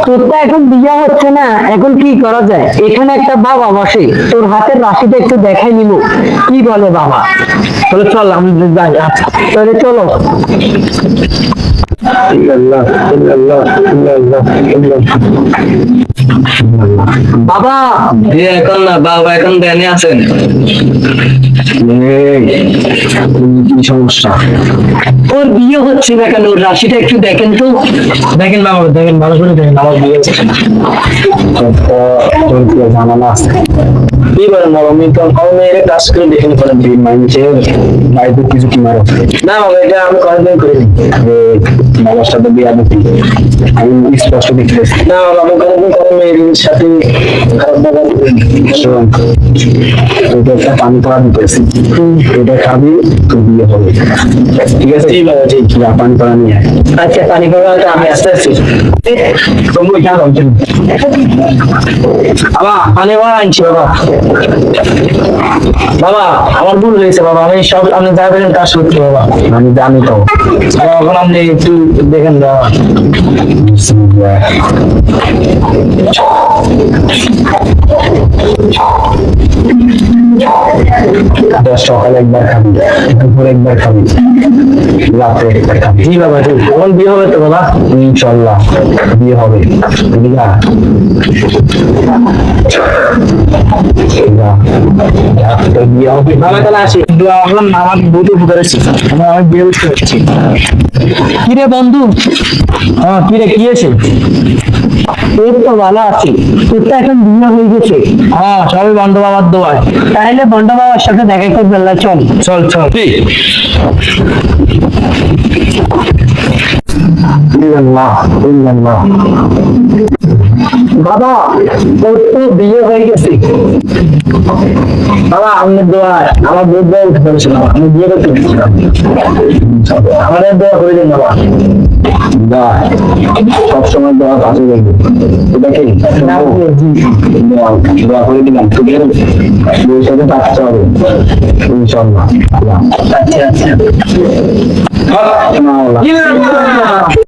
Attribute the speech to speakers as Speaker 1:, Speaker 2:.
Speaker 1: তোর তো এখন বিয়ে হচ্ছে না, এখন কি করা যায়? এখানে একটা বাবা বসে, তোর হাতের রাশিটা একটু দেখাই নিব, কি বলে বাবা? তাহলে চল আমি যাই। আচ্ছা তাহলে চলো। বাবা
Speaker 2: এখন না বাবা, এখন ধ্যানে আছেন।
Speaker 3: কি সমস্যা?
Speaker 1: ওর বিয়ে হচ্ছে না কেন? ওর রাশিটা একটু দেখেন তো।
Speaker 3: দেখেন বাবা, দেখেন ভালো করে দেখেন, আমার বিয়ে হচ্ছে না। তোর কি জানানো আছে?
Speaker 2: কি বলেন বাবা, আমি তো আমার মেয়ের কাজ করে দেখেন করেন।
Speaker 3: মানুষের বাড়িতে কিছু কি মারো?
Speaker 2: না বাবা, এটা আমি কোনোদিন করিনি।
Speaker 3: বাবার সাথে বিয়ে দিচ্ছি, আমি স্পষ্ট দেখতেছি।
Speaker 2: না বাবা, আমি কোনোদিন কোনো মেয়ের সাথে খারাপ ব্যবহার করিনি।
Speaker 3: শোন, এটা একটা পানি পড়া দিতেছি, এটা খাবি তো বিয়ে হবে, ঠিক আছে?
Speaker 2: জি বাবা, জি।
Speaker 3: যা পানি পড়া নিয়ে আয়।
Speaker 1: আচ্ছা পানি খাওয়া
Speaker 2: আমি আসতে আসছি।
Speaker 3: তুমি জানো
Speaker 2: বাবা পানি ভরা আনছি বাবা। বাবা আমার ভুল হয়েছে বাবা, আমি সব আপনি যা বলেন তা সত্যি বাবা।
Speaker 3: আমি জানি তো।
Speaker 2: বাবা, এখন আপনি একটু দেখেন বাবা।
Speaker 3: সকালে একবার খাবি, দুপুরে একবার খাবি, রাত্রে একবার খাবি।
Speaker 2: জি বাবা, জি। এখন বিয়ে হবে তো বাবা?
Speaker 3: ইনশাল্লাহ বিয়ে হবে। বুঝলা? তোর বিয়ে হবে।
Speaker 2: বাবা তাহলে আসি। আমার আমার বউকে বুঝাচ্ছি, আমার বিয়ে করতে হচ্ছে।
Speaker 1: কিরে বন্ধু?
Speaker 2: হ্যাঁ কি রে, কি আছে?
Speaker 1: তোর তো ভালো আছে, তোর তো এখন বিয়ে হয়ে গেছে।
Speaker 2: হ্যাঁ সবই বন্ধ বাবার দোয়ায়।
Speaker 1: তাহলে বন্ড বাবার সাথে দেখা করবে, চল।
Speaker 2: চল চল।
Speaker 1: বাবা তোর তো বিয়ে হয়ে গেছে।
Speaker 2: বাবা আপনার দোয়ায় আমার বউ দোয়া উঠে পড়েছিল, আমি বিয়ে করতে পেরেছিলাম। আমাদের দোয়া করে দিন বাবা।
Speaker 3: সবসময় দোয়া কাছে দেখবে, এটা কি? দোয়া করে দিলাম, তোকে বউর সাথে থাকতে হবে ইনশাল্লাহ।
Speaker 2: আচ্ছা আচ্ছা।
Speaker 3: আল্লাহ।